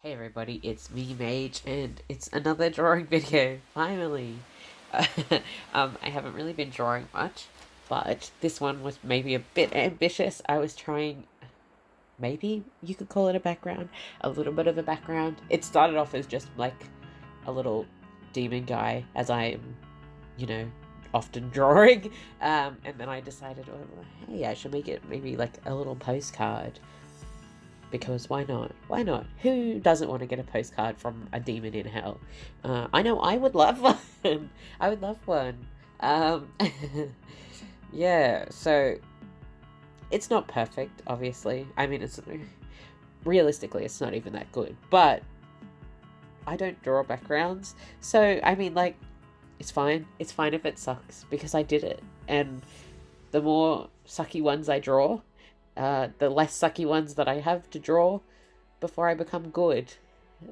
Hey everybody, it's me, Mage, and it's another drawing video, finally! I haven't really been drawing much, but this one was maybe a bit ambitious. I was trying, maybe you could call it a background, a little bit of a background. It started off as just like a little demon guy, as I am, often drawing, and then I decided, oh, hey, I should make it maybe like a little postcard. Because why not? Why not? Who doesn't want to get a postcard from a demon in hell? I know I would love one. I would love one. Um, yeah, so it's not perfect, obviously. I mean, realistically, it's not even that good. But I don't draw backgrounds. So, I mean, like, it's fine. It's fine if it sucks because I did it. And the more sucky ones I draw, the less sucky ones that I have to draw before I become good.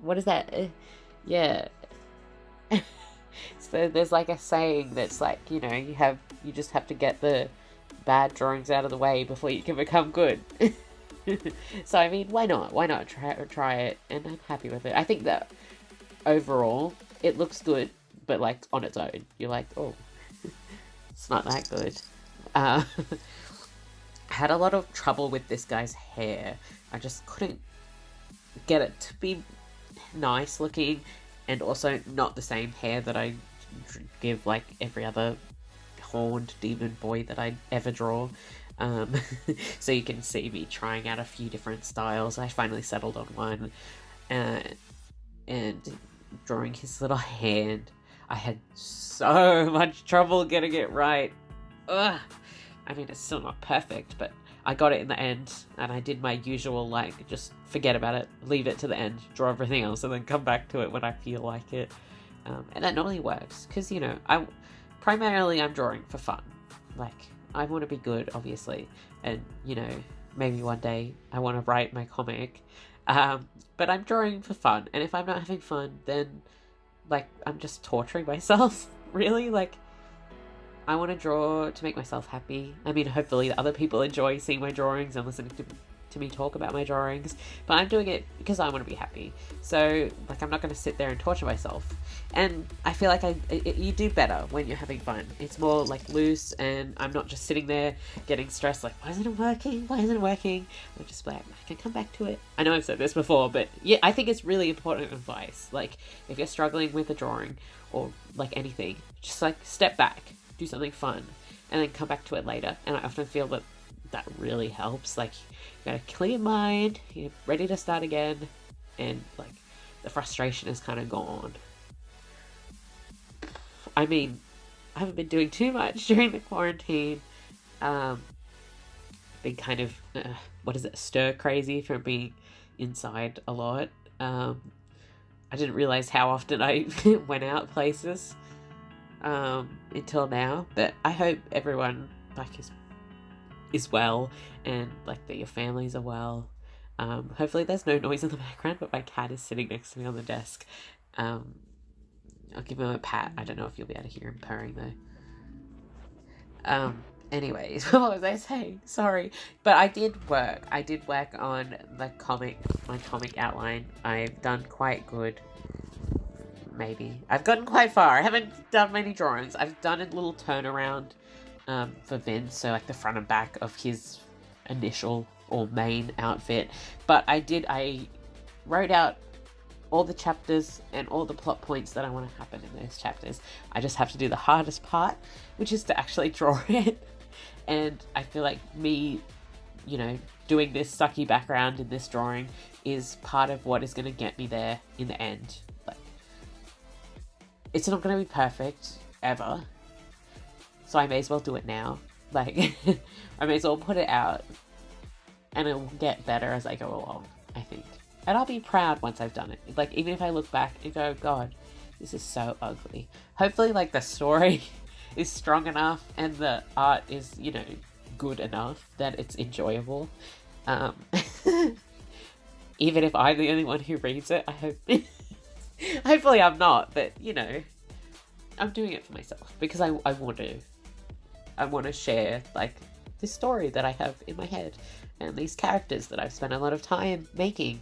What is that? Yeah. So there's like a saying that's like, you just have to get the bad drawings out of the way before you can become good. So I mean, why not? Why not try it? And I'm happy with it. I think that overall it looks good, but like on its own, you're like, oh, it's not that good. Had a lot of trouble with this guy's hair. I just couldn't get it to be nice looking and also not the same hair that I give like every other horned demon boy that I ever draw. So you can see me trying out a few different styles. I finally settled on one, and drawing his little hand. I had so much trouble getting it right. Ugh. I mean, it's still not perfect, but I got it in the end, and I did my usual, like, just forget about it, leave it to the end, draw everything else, and then come back to it when I feel like it. And that normally works, because, I'm drawing for fun. Like, I want to be good, obviously, and, maybe one day I want to write my comic, but I'm drawing for fun, and if I'm not having fun, then, like, I'm just torturing myself, really, like, I want to draw to make myself happy. I mean, hopefully other people enjoy seeing my drawings and listening to me talk about my drawings. But I'm doing it because I want to be happy. So, like, I'm not going to sit there and torture myself. And I feel like you do better when you're having fun. It's more, like, loose, and I'm not just sitting there getting stressed, like, why isn't it working? Why isn't it working? I'm just like, I can come back to it. I know I've said this before, but yeah, I think it's really important advice. Like, if you're struggling with a drawing or, like, anything, just, like, step back. Do something fun and then come back to it later, and I often feel that really helps. Like, you got a clear mind, you're ready to start again, and like the frustration is kind of gone. I mean, I haven't been doing too much during the quarantine. Been kind of stir crazy from being inside a lot. I didn't realize how often I went out places until now, but I hope everyone like is well, and like that your families are well. Hopefully there's no noise in the background, but my cat is sitting next to me on the desk. I'll give him a pat. I don't know if you'll be able to hear him purring though. Anyways, what was I saying? Sorry. But I did work on my comic outline. I've done quite good. Maybe. I've gotten quite far. I haven't done many drawings. I've done a little turnaround for Vince, so like the front and back of his initial or main outfit. But I wrote out all the chapters and all the plot points that I want to happen in those chapters. I just have to do the hardest part, which is to actually draw it. And I feel like me, doing this sucky background in this drawing is part of what is going to get me there in the end. It's not going to be perfect, ever. So I may as well do it now. Like, I may as well put it out. And it will get better as I go along, I think. And I'll be proud once I've done it. Like, even if I look back and go, God, this is so ugly. Hopefully, like, the story is strong enough and the art is, good enough that it's enjoyable. Even if I'm the only one who reads it, I hope... Hopefully I'm not, but, I'm doing it for myself because I want to share, like, this story that I have in my head and these characters that I've spent a lot of time making.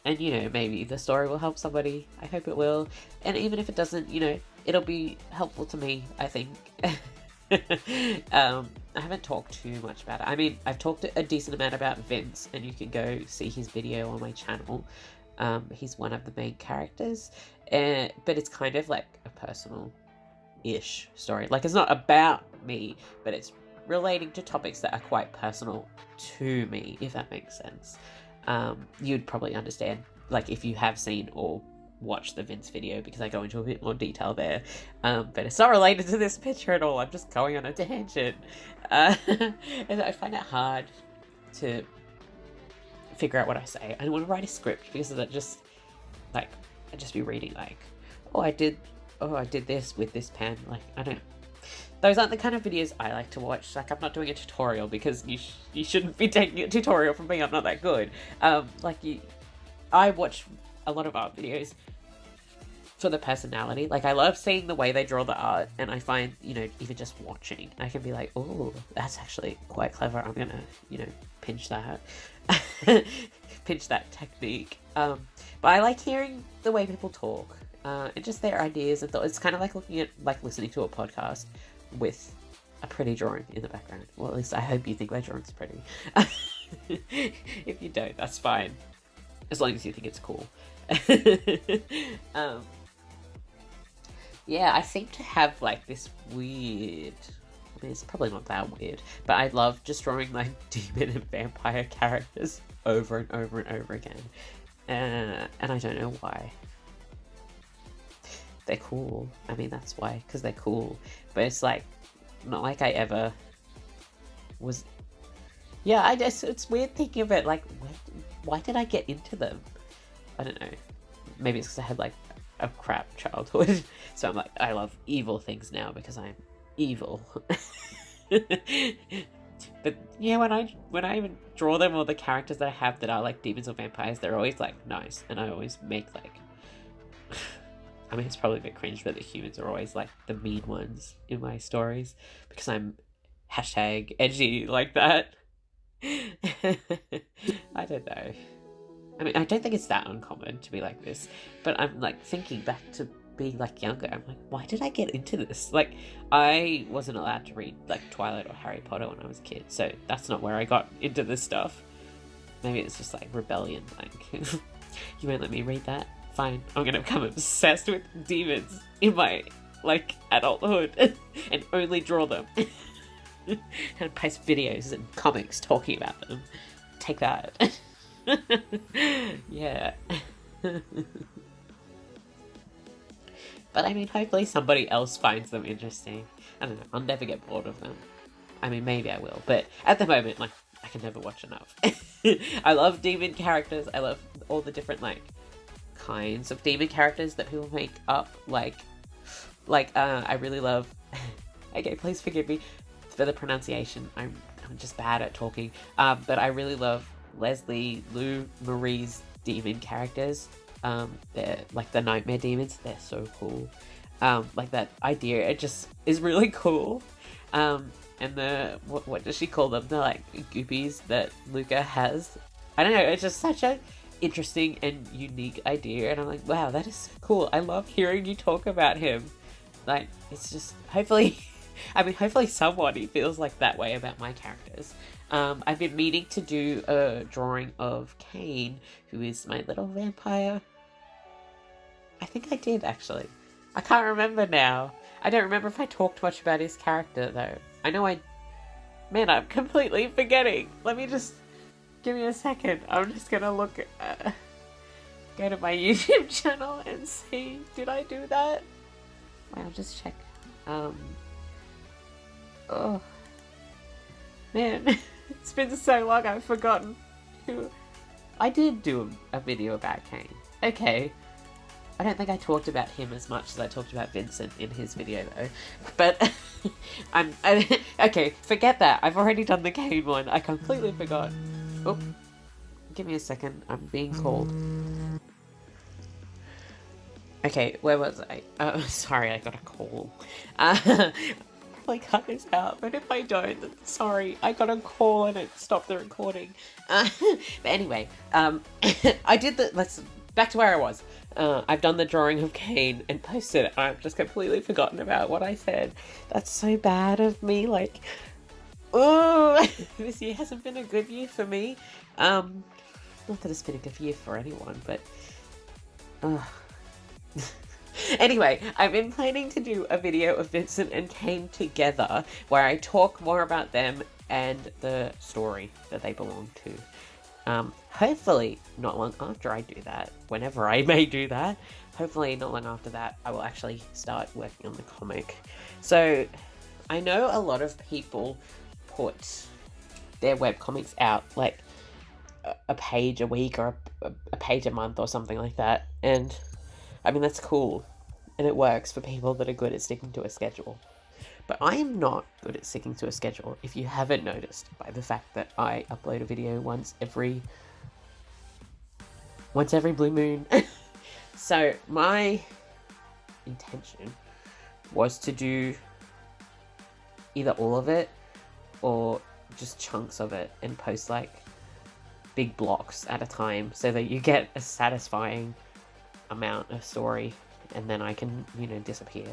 And, you know, maybe the story will help somebody. I hope it will. And even if it doesn't, you know, it'll be helpful to me, I think. I haven't talked too much about it. I mean, I've talked a decent amount about Vince, and you can go see his video on my channel. He's one of the main characters. But it's kind of like a personal-ish story. Like, it's not about me, but it's relating to topics that are quite personal to me, if that makes sense. You'd probably understand, like, if you have seen or watched the Vince video, because I go into a bit more detail there. But it's not related to this picture at all. I'm just going on a tangent. And I find it hard to figure out what I say. I don't want to write a script, because that just, like, I'd just be reading, like, I did this with this pen. Like, I don't. Those aren't the kind of videos I like to watch. Like, I'm not doing a tutorial, because you shouldn't be taking a tutorial from me. I'm not that good. I watch a lot of art videos for the personality. Like, I love seeing the way they draw the art, and I find, you know, even just watching, I can be like, oh, that's actually quite clever. I'm gonna, you know, pinch that. Pinch that technique. But I like hearing the way people talk, and just their ideas and thoughts. It's kind of like listening to a podcast with a pretty drawing in the background. Well, at least I hope you think my drawing's pretty. If you don't, that's fine. As long as you think it's cool. Yeah, I seem to have, like, this weird... I mean, it's probably not that weird, but I love just drawing, like, demon and vampire characters over and over and over again. And I don't know why. They're cool. I mean, that's why, because they're cool. But it's, like, not like I ever was... Yeah, I just... It's weird thinking of it, like, why did I get into them? I don't know. Maybe it's because I had, like, a crap childhood. So I'm like, I love evil things now because I'm evil. But yeah, when I even draw them, or the characters that I have that are like demons or vampires, they're always like nice, and I always make like... I mean, it's probably a bit cringe, but the humans are always like the mean ones in my stories, because I'm #edgy like that. I don't know. I mean, I don't think it's that uncommon to be like this, but I'm like thinking back to being like younger. I'm like, why did I get into this? Like, I wasn't allowed to read like Twilight or Harry Potter when I was a kid, so that's not where I got into this stuff. Maybe it's just like rebellion, like, you won't let me read that? Fine, I'm gonna become obsessed with demons in my, like, adulthood and only draw them. And post videos and comics talking about them. Take that. Yeah. But I mean, hopefully somebody else finds them interesting. I don't know, I'll never get bored of them. I mean, maybe I will, but at the moment, like, I can never watch enough. I love demon characters. I love all the different, like, kinds of demon characters that people make up. I really love... Okay, please forgive me for the pronunciation. I'm just bad at talking. But I really love Leslie, Lou, Marie's demon characters. They're like the nightmare demons. They're so cool. Like, that idea, it just is really cool. And the what does she call them? The like goopies that Luca has. I don't know. It's just such a interesting and unique idea, and I'm like, wow, that is so cool. I love hearing you talk about him. Like, it's just hopefully somebody feels like that way about my characters. I've been meaning to do a drawing of Kane, who is my little vampire. I think I did, actually. I can't remember now. I don't remember if I talked much about his character, though. I know Man, I'm completely forgetting. Let me just... Give me a second. I'm just gonna look at... Go to my YouTube channel and see. Did I do that? Wait, I'll just check. Oh. Man, it's been so long I've forgotten who... I did do a video about Kane. Okay. I don't think I talked about him as much as I talked about Vincent in his video, though. But okay, forget that. I've already done the Kane one. I completely forgot. Oh, give me a second. I'm being called. Okay, where was I? Sorry, I got a call. What hopefully cut this out, but if I don't, then sorry, I got a call and it stopped the recording. But anyway, I did back to where I was. I've done the drawing of Kane and posted it. I've just completely forgotten about what I said. That's so bad of me, like, oh, this year hasn't been a good year for me. Not that it's been a good year for anyone, but, anyway, I've been planning to do a video of Vincent and Kane together where I talk more about them and the story that they belong to. Hopefully not long after I do that, whenever I may do that, hopefully not long after that, I will actually start working on the comic. So, I know a lot of people put their webcomics out, like, a page a week or a page a month or something like that, and I mean, that's cool, and it works for people that are good at sticking to a schedule. But I am not good at sticking to a schedule, if you haven't noticed, by the fact that I upload a video once every blue moon. So my intention was to do either all of it or just chunks of it and post like big blocks at a time so that you get a satisfying amount of story, and then I can, disappear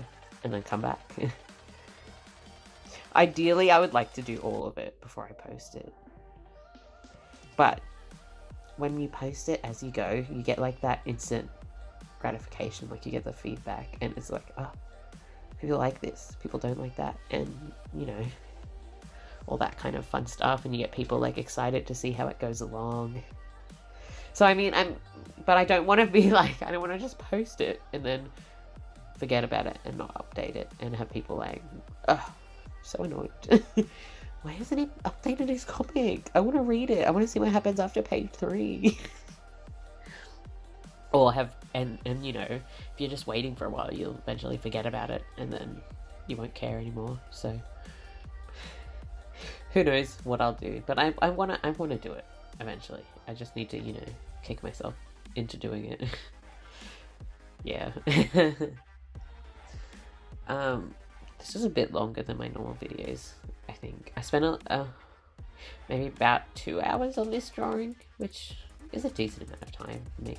and then come back. Ideally, I would like to do all of it before I post it. But when you post it as you go, you get like that instant gratification, like you get the feedback, and it's like, oh, people like this, people don't like that, and all that kind of fun stuff, and you get people like excited to see how it goes along. So I mean, but I don't want to be like, I don't want to just post it and then forget about it and not update it and have people like, ugh, so annoyed. Why hasn't he updated his comic? I want to read it. I want to see what happens after page 3. Or and if you're just waiting for a while, you'll eventually forget about it and then you won't care anymore. So who knows what I'll do, but I want to do it eventually. I just need to, kick myself into doing it. Yeah. This was a bit longer than my normal videos, I think. I spent maybe about 2 hours on this drawing, which is a decent amount of time for me.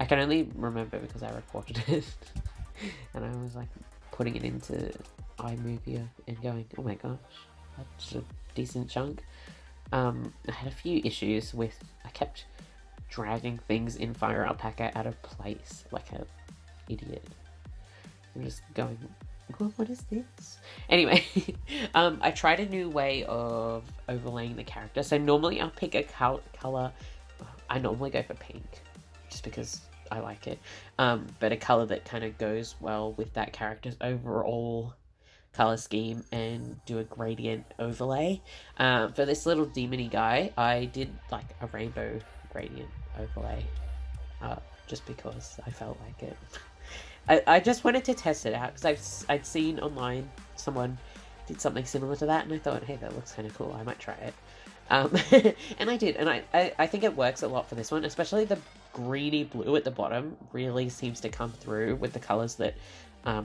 I can only remember because I recorded it. And I was like putting it into iMovie and going, oh my gosh, that's a decent chunk. I had a few issues with, I kept dragging things in Fire Alpaca out of place like an idiot. I'm just going, what is this? Anyway, I tried a new way of overlaying the character. So normally I'll pick a color. I normally go for pink, just because I like it. But a color that kind of goes well with that character's overall color scheme, and do a gradient overlay. For this little demony guy, I did like a rainbow gradient overlay, just because I felt like it. I just wanted to test it out because I'd seen online someone did something similar to that, and I thought, hey, that looks kind of cool, I might try it. And I did, and I think it works a lot for this one, especially the greeny blue at the bottom really seems to come through with the colors that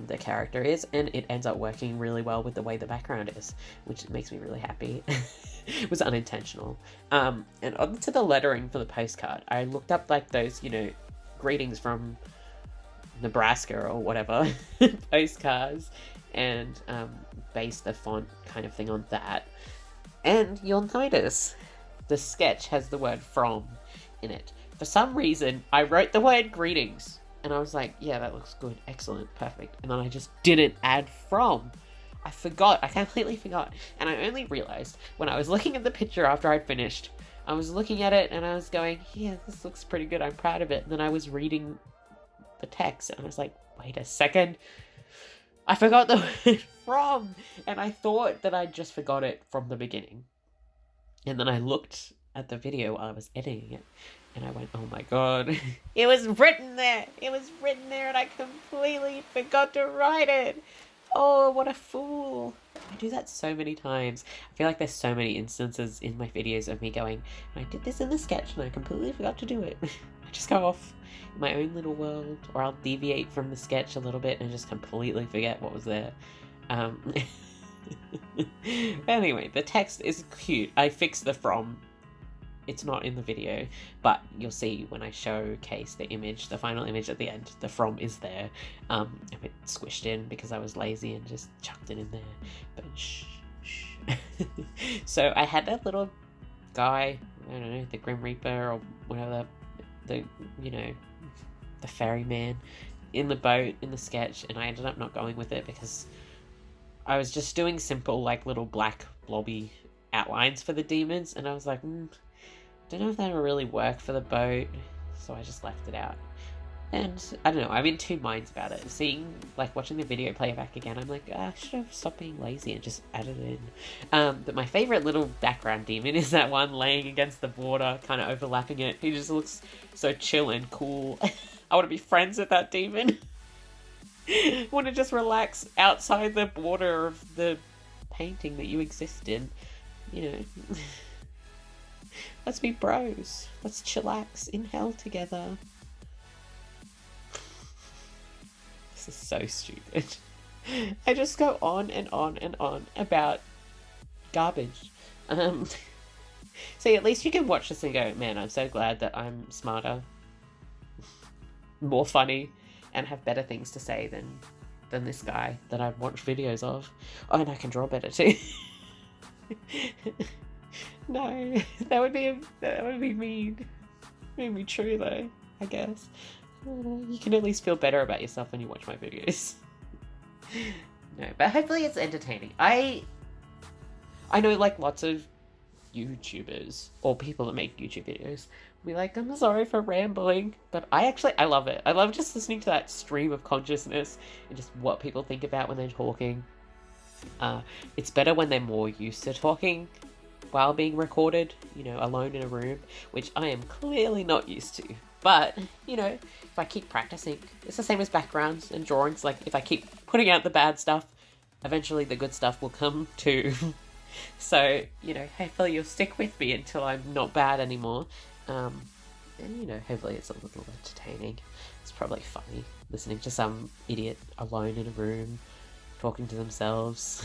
the character is, and it ends up working really well with the way the background is, which makes me really happy. It was unintentional. And onto the lettering for the postcard, I looked up like those, greetings from Nebraska or whatever postcards, and based the font kind of thing on that. And you'll notice the sketch has the word from in it. For some reason, I wrote the word greetings, and I was like, yeah, that looks good, excellent, perfect. And then I just didn't add from. I completely forgot. And I only realized when I was looking at the picture after I'd finished, I was looking at it and I was going, yeah, this looks pretty good, I'm proud of it. And then I was reading the text and I was like, wait a second, I forgot the word from, and I thought that I just forgot it from the beginning. And then I looked at the video while I was editing it, and I went, oh my god, it was written there, and I completely forgot to write it. Oh, what a fool. I do that so many times. I feel like there's so many instances in my videos of me going, I did this in the sketch and I completely forgot to do it. I just go off in my own little world, or I'll deviate from the sketch a little bit and just completely forget what was there. Anyway, the text is cute. I fixed the from. It's not in the video, but you'll see when I showcase the image, the final image at the end, the from is there. A bit squished in because I was lazy and just chucked it in there. But shh. So I had that little guy, I don't know, the Grim Reaper or whatever, the ferryman in the boat in the sketch, and I ended up not going with it because I was just doing simple, like, little black blobby outlines for the demons, and I was like, don't know if that will really work for the boat, so I just left it out. And I don't know, I'm in two minds about it. Watching the video playback again, I'm like, I should have stopped being lazy and just added it in. But my favourite little background demon is that one laying against the border, kind of overlapping it. He just looks so chill and cool. I want to be friends with that demon. I want to just relax outside the border of the painting that you exist in. Let's be bros. Let's chillax in hell together. This is so stupid. I just go on and on and on about garbage. See, at least you can watch this and go, man, I'm so glad that I'm smarter, more funny, and have better things to say than this guy that I've watched videos of. Oh, and I can draw better too. No, that would be mean. Maybe true though, I guess. You can at least feel better about yourself when you watch my videos. No, but hopefully it's entertaining. I know, like, lots of YouTubers or people that make YouTube videos will be like, I'm sorry for rambling, but I love it. I love just listening to that stream of consciousness and just what people think about when they're talking. It's better when they're more used to talking while being recorded, alone in a room, which I am clearly not used to. But, if I keep practicing, it's the same as backgrounds and drawings. Like, if I keep putting out the bad stuff, eventually the good stuff will come too. So, hopefully you'll stick with me until I'm not bad anymore. And, hopefully it's a little entertaining. It's probably funny listening to some idiot alone in a room, talking to themselves.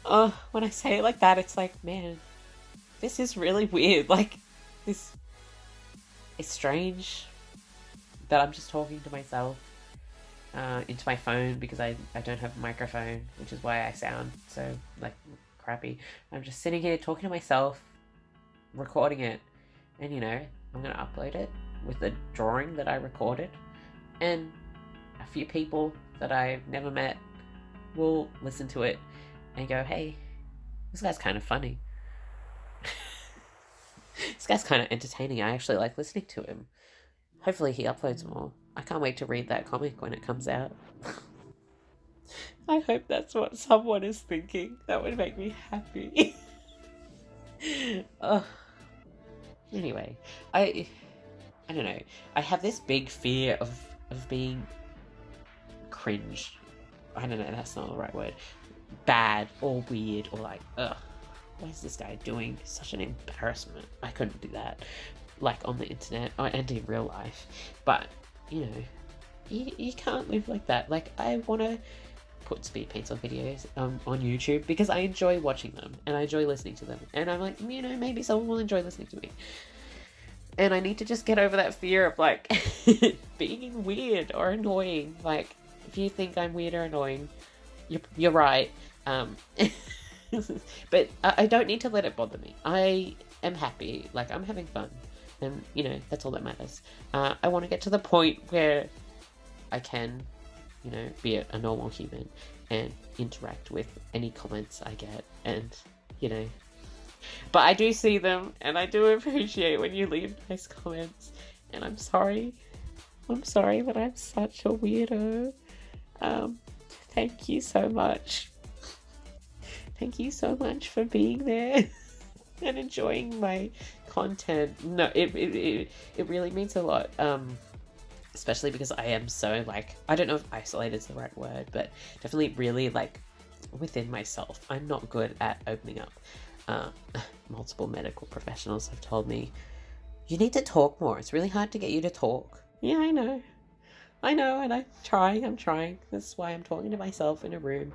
Oh, when I say it like that, it's like, man, this is really weird. Like, this... It's strange that I'm just talking to myself into my phone because I don't have a microphone, which is why I sound so, like, crappy. I'm just sitting here talking to myself, recording it, and, I'm going to upload it with the drawing that I recorded, and a few people that I've never met will listen to it and go, hey, this guy's kind of funny. This guy's kind of entertaining. I actually like listening to him. Hopefully he uploads more. I can't wait to read that comic when it comes out. I hope that's what someone is thinking. That would make me happy. Anyway, I don't know. I have this big fear of being cringe. I don't know, that's not the right word. Bad or weird or like, what is this guy doing? Such an embarrassment. I couldn't do that, like, on the internet and in real life. But, you can't live like that. Like, I want to put speed paints on videos on YouTube because I enjoy watching them and I enjoy listening to them. And I'm like, maybe someone will enjoy listening to me. And I need to just get over that fear of, like, being weird or annoying. Like, if you think I'm weird or annoying, you're right. But I don't need to let it bother me. I am happy. Like, I'm having fun. And, that's all that matters. I want to get to the point where I can, be a normal human and interact with any comments I get. And, But I do see them, and I do appreciate when you leave nice comments. And I'm sorry. I'm sorry that I'm such a weirdo. Thank you so much. Thank you so much for being there and enjoying my content. No, it really means a lot. Especially because I am so, like, I don't know if isolated is the right word, but definitely really, like, within myself. I'm not good at opening up. Multiple medical professionals have told me, you need to talk more. It's really hard to get you to talk. Yeah, I know, and I'm trying. That's why I'm talking to myself in a room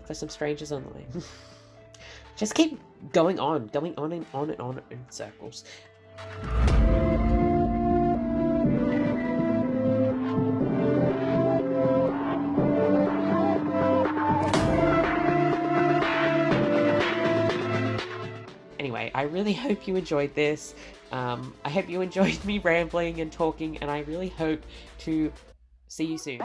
for some strangers online. Just keep going on and on and on in circles. Anyway, I really hope you enjoyed this. I hope you enjoyed me rambling and talking, and I really hope to see you soon.